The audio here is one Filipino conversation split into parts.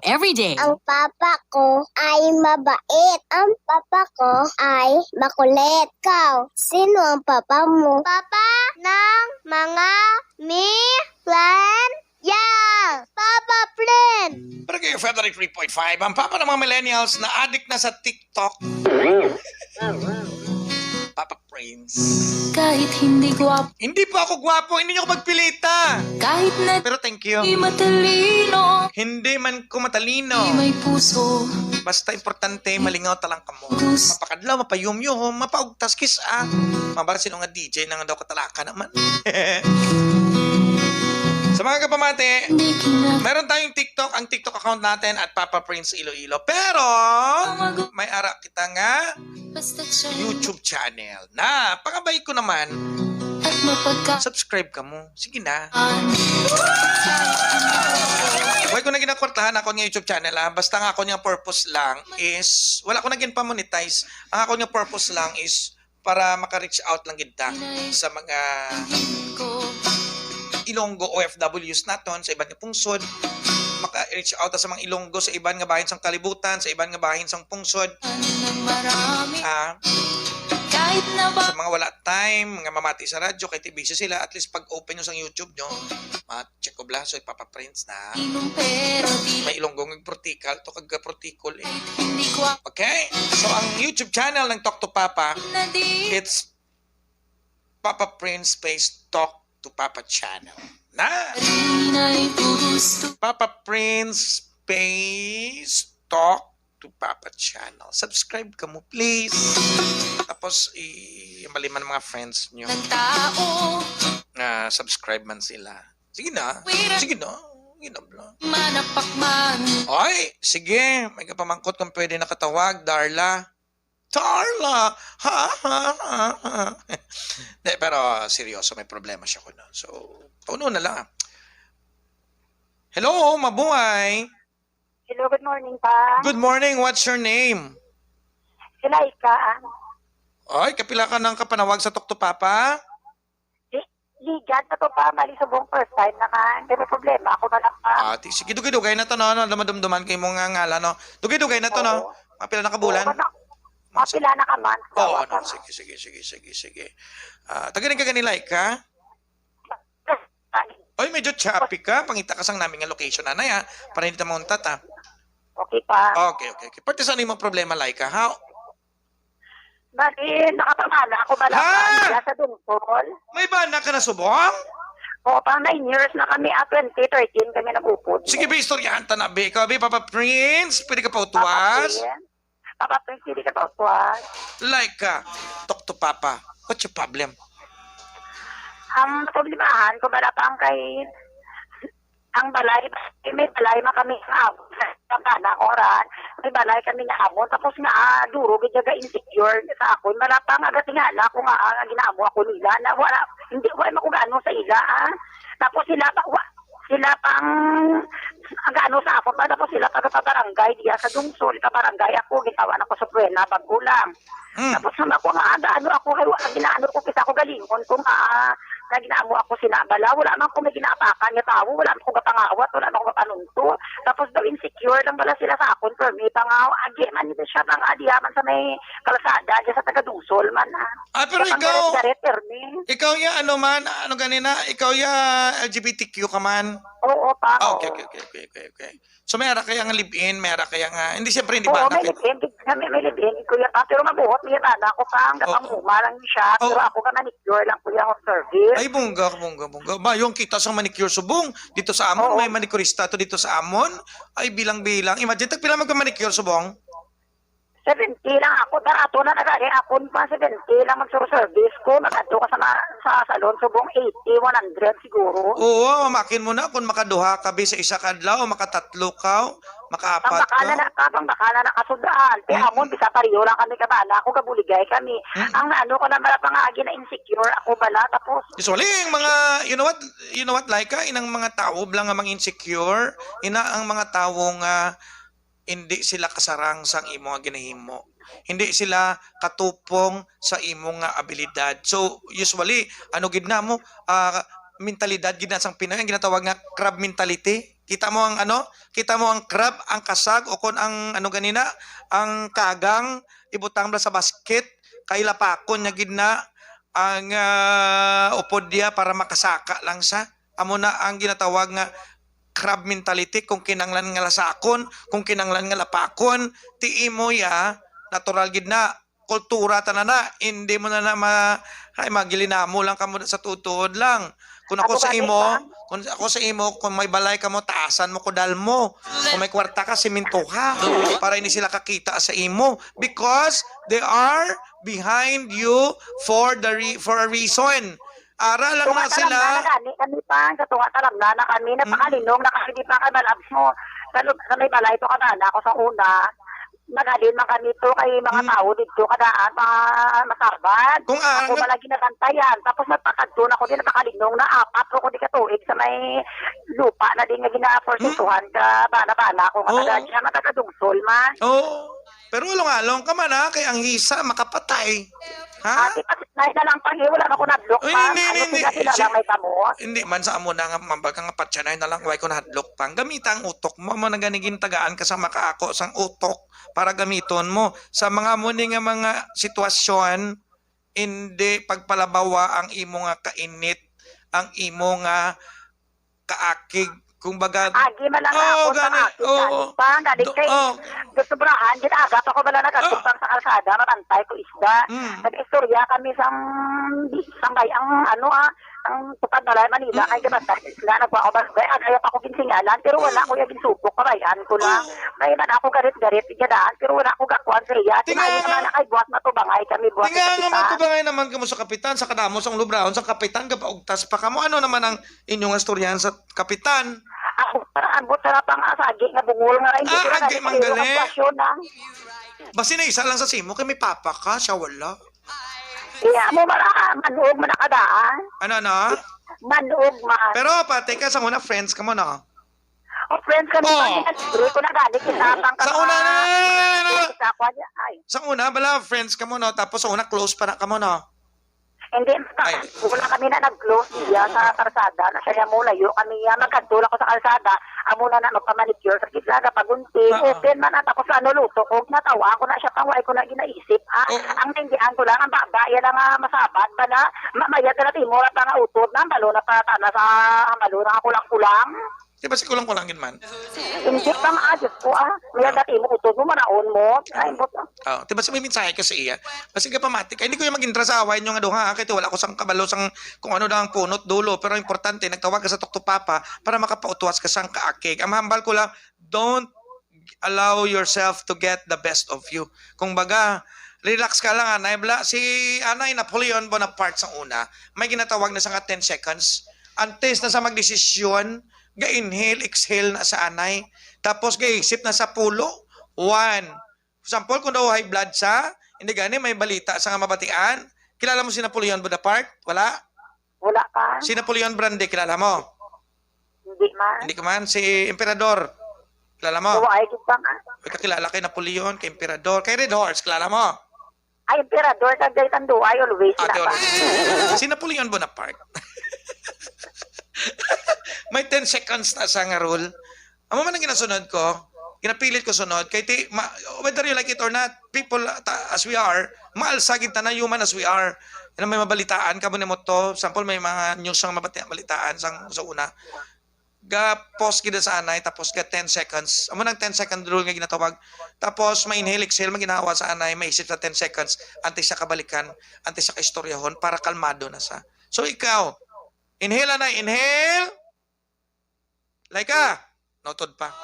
every day. Ang papa ko ay mabait. Ang papa ko ay makulit. Ikaw, sino ang papa mo? Papa ng mga millennials. Papa friend. Pero kayo, Frederick 3.5, ang papa ng mga millennials na addict na sa TikTok. Papa Prince. Kahit hindi gwapo, Hindi po ako gwapo, hindi niyo ako magpilita. kahit na Pero thank you. di matalino, Hindi man ko matalino. di may puso. Basta importante, malingaw talang kamo. Gusto Mapakadlaw, mapayumyo, mapaugtas kiss Mabara sino nga DJ na nga daw katalaka naman. Sa mga kapamate, hindi kinag meron tayong TikTok, ang TikTok account natin at Papa Prince Iloilo. Pero, may ara kita nga basta't siya YouTube channel na pakabay ko naman, at mapagkaan. subscribe ka mo. Sige na. Huwag ko na ginakwartahan ako ng YouTube channel basta nga ako niyang purpose lang is, wala ko na gin-monetize. Ang ako niyang purpose lang is para maka-reach out lang kita sa mga Ko, Ilonggo OFWs naton sa ibang nga pungsod, maka-reach out sa mga Ilonggo sa ibang nga bahin sang kalibutan, sa ibang nga bahin sang pungsod, ng marami, kahit na ba sa mga wala time, mga mamati sa radyo, kahit busy sila, at least pag open nyo sa YouTube nyo, check ko bla, so Papa Prince na inong pero di may Ilonggo ng vertical, to kag vertical hindi gwapo Okay? So ang YouTube channel ng Talk to Papa, na di it's Papa Prince Space Talk to Papa channel. Na! rin ay gusto. Papa Prince Space Talk to Papa channel. Subscribe ka mo, please. Tapos, maliman mga friends nyo Nagtao, na subscribe man sila. Sige na. Sige na. Sige na, bro. manapakman. Ay, sige. May kapamangkot kung pwede nakatawag, Darla. Darla! Ha, ha, ha, ha. De, pero, seryoso, may problema siya ko na. So, pauno na lang. Hello, mabuhay. Hello, good morning pa. Good morning, what's your name? Sila Ika. Ay, kapila ka ng kapanawag sa Talk to Papa? Ligat na to pa, mali sa buong first time na ka. Hindi may problema, ako na lang pa. Sige, dugay-dugay na to, no? Lamadumduman kay mong ngalan, no? Dugay-dugay na to, no? Mapila na kabulan? Mapila na ka man. Oo, no? Sige. Tagaling ka ganila, Ika? Ay, medyo choppy ka. Pangita ka sang namin nga location, nanay, ha? Para hindi ta mauntat, ha? Okay pa. Okay. Parte saan yung problema, Laika? How? Mali, nakapamala ako malaman. Ha? Sa Dungpol. May bana ka na subong? O, pang 9 years na kami. 2013 kami nag-upod. Sige, be, istoryahan ta na, be. Ikaw, be, Papa Prince, pwede ka pa Papa utuwas? Prince. Papa Prince, hindi ka pa utwas. Laika, talk to Papa. What's your problem? Ang problemahan ko bala pang kay ang balay, may balay na kami sa abon sa bana oran, may balay kami na abon, tapos nga duro gidyaga insecure sa akon, bala pang aga tingala ko nga ginaamo ako nila na wala, hindi ko ay makugano sa ila tapos sila pang agano sa ako pa, tapos sila pagkapabarangay diya sa Dungsol, kabarangay ako, ginawa na ko sa Buena, Pagkulang. Tapos naman ako nga, ano ako, ginaano ko kita ko galingon kung na ginaamo ako sinabala, wala man ko may ginaapakan nga tao, wala man ko kapangawat, wala man ko kapanunto. Tapos daw insecure lang bala sila sa akon, pero may pangaw, agi man nito siya, pang adiyaman sa may kalasada, diya sa taga-Dungsol man. Pero ikaw, ikaw ano ganina, ikaw ya LGBTQ ka man? Oo pa. Okay. So may ara kaya nga live-in, may ara kaya nga, hindi siyempre hindi Oo, ba? may live-in, may live-in, kuya pa, pero mabuhot, may tanda ko pa, ang kapanguma lang siya, pero ako ka manicure lang kuya ako service. Ay, bongga. Ba, yung kita sa manicure subong, dito sa Amon, may manicurista to dito sa Amon, ay bilang-bilang. Imagine, tagpila magka-manicure subong? 70 lang ako, darato na nagari ako pa 70 lang mag-service ko, nag-ato ka sa salon, subong 80, 100 siguro. Oo, mamakin mo na kung makaduha ka sa isa kadlaw, makatatlo ka, makaapat ka. Pang baka na nakasudaan. Amon, bisa pariyo lang kami kabala, ako kabuligay kami. Ang ano ko na malapangagi na insecure ako bala, tapos... Usually, mga, you know what, Laika, inang mga tao lang ang mga insecure, ang mga tao nga, hindi sila kasarang sang imo nga ginahimo. Hindi sila katupong sa imo nga abilidad. So, usually, ano gid na mo, mentalidad ginasang Pinoy ang ginatawag nga crab mentality. Kita mo ang ano? Kita mo ang crab, ang kasag o kon ang ano ganina, ang kagang ibutang sa basket kay lapakon nya gid na ang upod dia para makasaka lang sa. Amo na ang ginatawag nga crab mentality. Kung kinanglan nga lasakon, kung kinanglan nga lapakon, tii mo ya natural gid na kultura tanana, hindi mo na magilinamo lang kamo sa tutuod lang. Kung ako sa imo, kung may balay ka mo, taasan mo kudal mo. Kung may kwarta ka, simintuha para hindi sila kakita sa imo because they are behind you for a reason. Ara lang na sila. Kami pa, katunga talam na kami, napakalinong na kami di pa kabalabs mo. Sa may balay ito kanana ako sa una. Nagalin man kami to kay mga tao dito kadaan masabad. Kung ako malagi nakantayan. Tapos napakadun ako din napakalinong na apat ko di katuig sa may lupa na din nga ginaporsentuhan ka bana-bana kung matagdungsol man. Oo. Pero along ka man kay ang hisa makapatay. Ha? Ati patay na lang pang wala na ko nadlok pa. Hindi. Lang may kamo. Hindi man sa amo na nga mambaga nga patsanay na lang way ko nahadlok pang gamita ang utok mo na ganigin tagaan ka sa makaako sang utok para gamiton mo sa mga muni nga mga sitwasyon. Hindi pagpalabawa ang imo nga kainit, ang imo nga kaakig. Kung baga, agi man lang ako sa akin. Galing kay sobrahan, agap ako bala nagatupang sa kalsada, matantay ko isda. Nag-istorya kami sa bayang ang tupad na lang Manila, ay gabata isla, nagwa ako barangay, agayap ako ginsingalan, pero wala ko yung ginsubok, karayan ko lang. May man ako garit-garit, igadaan, pero wala ko gakuan sa iya. Tingayon naman na kay buhat matubangay kami, buhat sa kapitan. Tingayon naman tubangay naman kamo sa kapitan, sa kadamos ang lubraon, sa kapitan, gapaugtas pa kamo. Ano naman ang inyong istoryahan sa kapitan? Ako, ambot sa pang asagi nga bungol nga rin. Agi, manggali. Basi na isa lang sa simo, kay may papa ka, siya wala. Iya mo manuog man nakadaan. Ano? Manuog man. Pero pati ka sa una, friends ka mo na. O friends kami libre ko na galing kisapang ka. Sa una na. Ay. Sa una, bala, friends ka mo na. Tapos sa una, close pa na ka mo na. Hindi, wala kami na nag-close niya sa kalsada. Siya mo layo kami niya. Magkadula ko sa kalsada. Amo na magpamanicure sa kitlaga pagunting. Open man at ako sa luto ko. Natawa ko na siya pangway ko na ginaisip. Ang tindihan ko lang, ang bagaya lang masabat ba na. Mamayat ka na timor at nga utod na. Balo na patana sa balo na kulang-kulang. Di ba si kulang-kulangin man? Hindi pa maayos ko May dati mo utod mo, manaon mo. Ay, mo. Di ba may mensahe ka sa iya? Kasi ka pamatik. Hindi ko yung mag-intra sa awain yung aduha. Kaya wala ko sang kabalo sang kung ano lang punot dulo. Pero importante, nagtawag ka sa Tok to Papa para makapautuwas ka sang kaakig. Ang mahambal ko lang, don't allow yourself to get the best of you. Kung baga, relax ka lang, Anay. Si Anay Napoleon Bonaparte sa una, may ginatawag na sa 10 seconds. Antes na sa magdesisyon, ga-inhale, exhale na sa anay. Tapos ga-isip na sa pulo. 1. For example, kung daw high blood sa, hindi gani, may balita sa nga mabatian. Kilala mo si Napoleon Bonaparte? Wala? Wala pa. Si Napoleon Brande, kilala mo? Hindi man. Hindi ka man. Si Emperador, kilala mo? Ay, gitang May kakilala kay Napoleon, kay Emperador, kay Red Horse, kilala mo? Ay, Emperador, kagay tando, ay always na pa. Si Napoleon Bonaparte. May 10 seconds na sa nga rule. Amo man ang ginasunod ko, ginapilit ko sunod, kay whether you like it or not, people as we are, maalsagin ta na human as we are. May mabalitaan ka mo mo to, sample may mga news ang mabalitaan sa una. Ga-pause gida sa anay, tapos ga 10 seconds. Amo nang 10 second rule nga ginatawag. Tapos may inhale, exhale, maginawa sa anay, may isip sa 10 seconds, antes sa kabalikan, antes sa kaistoryahon, para kalmado na sa. So ikaw, inhale na, inhale. Like notod pa.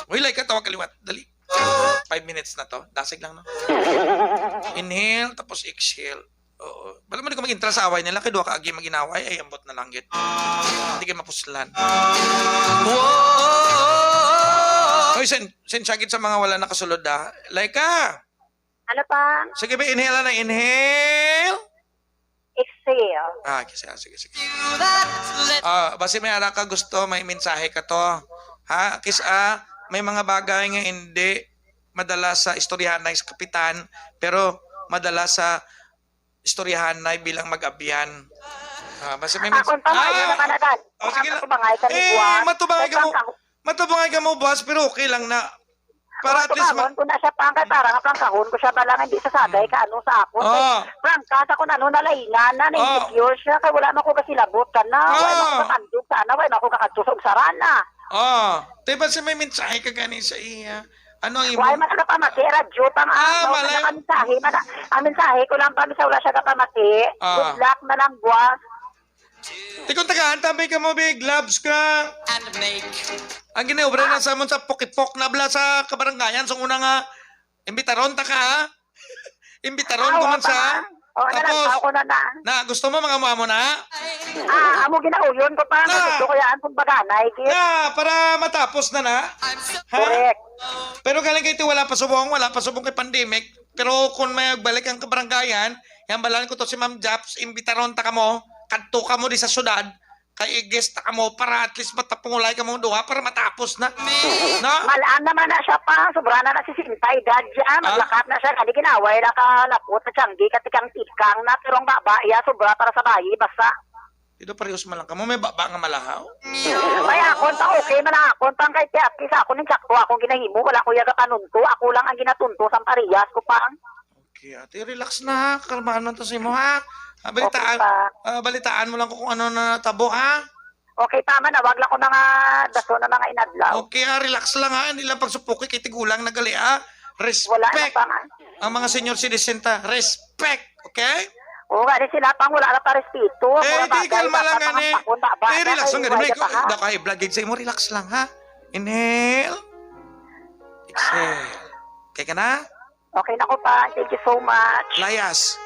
Uy, like tawag kaliwat. Dali. 5 minutes na to. Dasig lang, no? Inhale, tapos exhale. Oo. Bala mo di ko mag-intra sa away nila. Kaya duwa ka agi mag-inaway. Ay, ambot na lang git. Hindi kayo mapuslan. Uy, sensagit sa mga wala nakasulod Like Ano pa? Sige ba, inhale na. Inhale. Exhale. Sige. Basi may ara ka gusto, may mensahe ka to. Ha? May mga bagay nga hindi madala sa istoryahan ng kapitan, pero madala sa istoryahan na bilang mag-abyan. Basta may Akon pa nga, yun naman agad. Oh, sige lang. Matubangay ka ni Buwan. Matubangay ka mo, boss, pero okay lang na. Para at least ko na siya pang kay para nga pang kahon ko siya balang hindi sa sagay ka ano sa ako. Prangkas ako na ano nalainan na insecure siya kay wala man ko kasilabot ka na. Wala man ko kakandog sana, wala man ko kakadusog sarana. Diba si may mensahe ka ganin sa iya? Ano ang Why man pamati radyo tama malay. ang mensahe ko lang pa sa wala siya kapamati. Good luck na lang buwas. Tikong tagaan, tambay ka mo, big gloves ka. and make Ang giniobra na sa amon sa pokipok na bla sa kabarangayan. So una nga, imbitaron ta ka ha? Imbitaron ko man sa. Tapos, ko na. Gusto mo mga mo na? Amo ginauyon ko pa. Gusto ko yan kung baganay. Para matapos na. I'm so Ha? Correct. Pero galing kayo wala pa subong kay pandemic. Pero kung may balik ang kabarangayan, yan balaan ko to si Ma'am Japs, imbitaron ta ka mo, kadto ka mo di sa syudad, kay i-guest ta ka mo para at least matapungulay ka mo duha para matapos na. No? Malaan naman na siya pa. Sobra na si Sintay. Dad dyan. Maglakat na siya. Kadi ginaway na kalapot na tiyanggi. Katikang tikang na. Pero ang baba, sobra para sa bayi. Basta. Dito parehos man lang ka mo, may baba nga malahaw. May akon pa okay man akon pang kay Tiaki sa ako ning sakto akong ginahimo wala ko yaga panunto ako lang ang ginatunto sa parehas ko pang. Okay, ate, relax na ha. Kalmahan mo to sa imo ha. Balitaan, balitaan mo lang kung ano na tabo ha. Okay tama na wag lang ko mga daso na mga inadlaw. Okay ha, relax lang ha. Hindi lang pagsupuki kay tigulang nagali ha. Wala na Respect. pa nga. Ang mga senior citizen ta, respect. Okay? O nga rin sila pang wala na pa respeto. Di kalma lang nga ni. Relax lang nga ni. May vlog sa imo, relax lang ha. Inhale. Exhale. Okay ka na? Okay na ko pa. Thank you so much. Layas.